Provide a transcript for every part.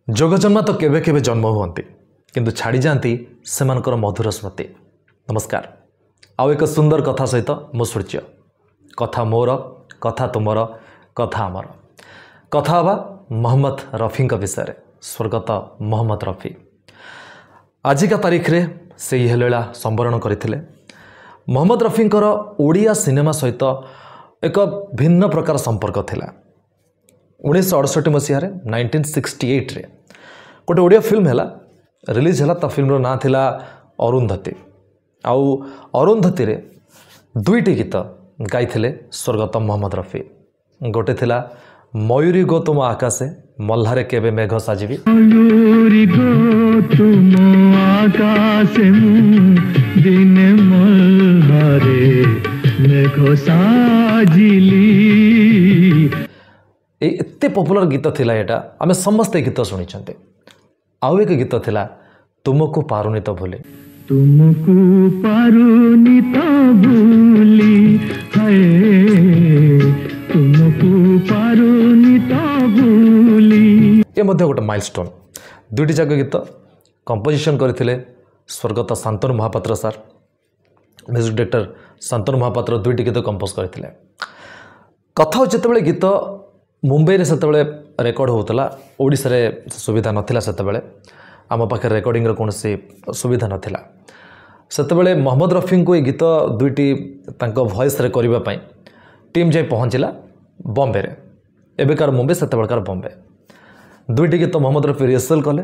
जोगजन्मा तो केबे केबे जन्म हुअन्ति किंतु छाड़ी जाती से मधुर स्मृति। नमस्कार आउ एक सुंदर कथा सहित मु सूर्य कथा मोर कथा तुमर कथा आमर कथा हवा मोहम्मद रफी विषय स्वर्गत मोहम्मद रफी आजिका तारीख रे से हेला संवरण करथिले। मोहम्मद रफींकर ओडिया सिनेमा सहित एक भिन्न प्रकार संपर्क थिला। 1968 मसीह 1968 रे गोटे ओडिया फिल्म हैला रिलीज हैला। ता फिल्म रो ना थिला अरुंधति। आउ अरुंधति रे दुईटी गीत गाइथिले स्वर्गत मोहम्मद रफी। गोटे थिला मयूरी गो तुम आकाशे मल्हारे केबे मेघ साजिबी, मयूरी गो तुम आकाशे दिने मल्हारे मेघ साजिली। एते पॉपुलर गीत थिला एटा आमे समस्ते गीत सुनी छन्ते। आउ एक गीत थिला तुमको पारुनी तो भूले, तुमको पारुनी तो भूली हाय, तुमको पारुनी तो भूली। ये मध्य गोटे माइलस्टोन। दुईटी जाक गीत कंपोजिशन करथिले स्वर्गत Shantanu Mahapatra sir. Music director Shantanu Mahapatra दुईटी गीत कंपोज करथिले। कथा जेतेबेले गीत मुंबई से रेकर्ड होता ओडिशा रे सुविधा नथिला। सेतेबेले आम पाखे रेकर्डिंग कौन सुविधा नथिला। सेतेबेले मोहम्मद रफी को ये गीत दुईटी तांको वॉइस रे करिबा पई टीम जाई पहुँचला बॉम्बे रे। एबेकार मुंबई सेतेबेलकार बॉम्बे। दुईटी गीत मोहम्मद रफी रिहर्सल कले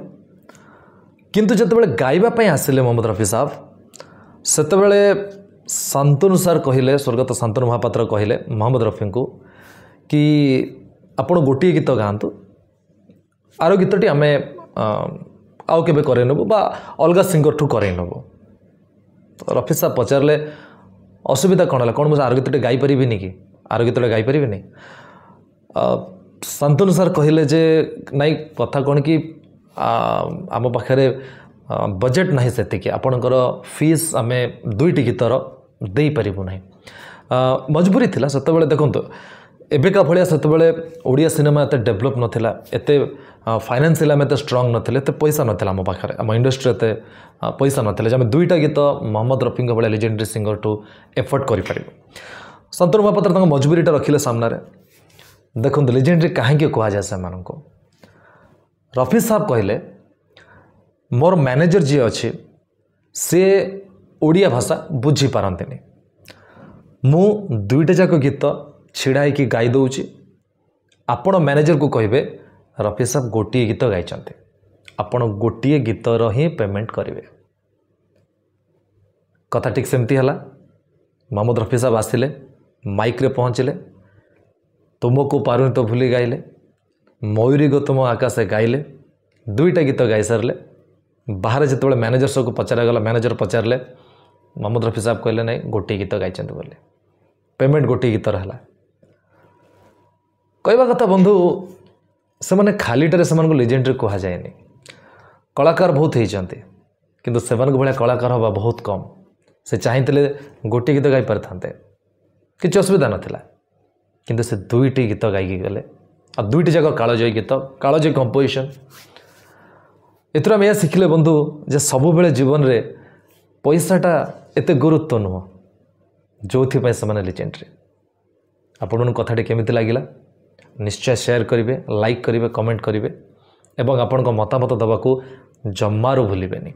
किंतु जेतेबेले गाइबा पई आसिले मोहम्मद रफी साहब सेतेबेले शांतनु सर कहिले, स्वर्गत शांतनु महापात्र कहिले मोहम्मद रफी को कि आपण गोटे गीत गाँतु, आर गीतटी आम आउ के करे नबु बा अलगा सिंगर ठू करे नबु। तो रफी साहब पचारे असुविधा कौन है, कौन मुझे आर गीतटे गाई पारिनी कि आर गीतटे गाई पारिनी। शांतनु सर कहले जे नाई कथा कौन कि आम पाखे बजेट ना से आपणकर फीस आम दुईटी गीतर दे पारू ना। मजबूरी थिला सेतेबेले। देखंतु एबेका भलिया सेतेबेले ओडिया सिनेमा एते डेवलप नथिला, एते फाइनेंशियल आम एते स्ट्रांग नथिले, एते पैसा नथिला आम पाखे, आम इंडस्ट्री एते पैसा नथिले जे आम दुईटा गीत मोहम्मद रफी भलिया लेजेंडरी सिंगर टू एफर्ट करि पारिबो। शांतनु महापात्र तांको मजबूरीटा रखिले सामने रे। देखंतु लेजेंडरी काहेकि कहा जाय से मानको। रफी साहब कहले मोर मैनेजर जी अच्छे से ओडिया भाषा बुझी पारंतिनी, मु दुईटा जाक गीत छिड़ा कि गाई दौची, आपण मैनेजर को कहे रफी साहब गोटे गीत गाई, आपण गोटे गीतर ही पेमेंट करेंगे। कथा ठीक सेमती है। मोहम्मद रफी साहब आसिले माइक रे पहुँचले, तुमको पारुनी तो भूली गाइले, मयूरी गो तुम आकाशे गाइले, दुईटा गीत गाई सारे। बाहर जिते मैनेजर सबको पचारा गला, मैनेजर पचारे मोहम्मद रफी साहब कहले नहीं गोटे गीत गाई बोले, पेमेंट गोटे गीतर है। कहवा कथा बंधु से मैंने खालीटे से लेजेंडरी कह जाए। कलाकार बहुत होती किंतु से भाया कलाकार हवा बहुत कम। से चाहते गोटे गीत गाई पारि था कि असुविधा नाला किंतु से दुईटी गीत गाई गले। आ दुईटी जाक कालजयी गीत, कालजयी कंपोजिशन। एथर आम यह शिखिले बंधु जे सब बेले जीवन रे पैसाटा एते गुरुत्व नुह जो से लेजेंडरी। आपण कथाटी केमिति लागिला निश्चय शेयर करेंगे, लाइक करेंगे, कमेंट करेंगे एवं आपण मतामत दबाकू जम्मारू भूलिबेनी।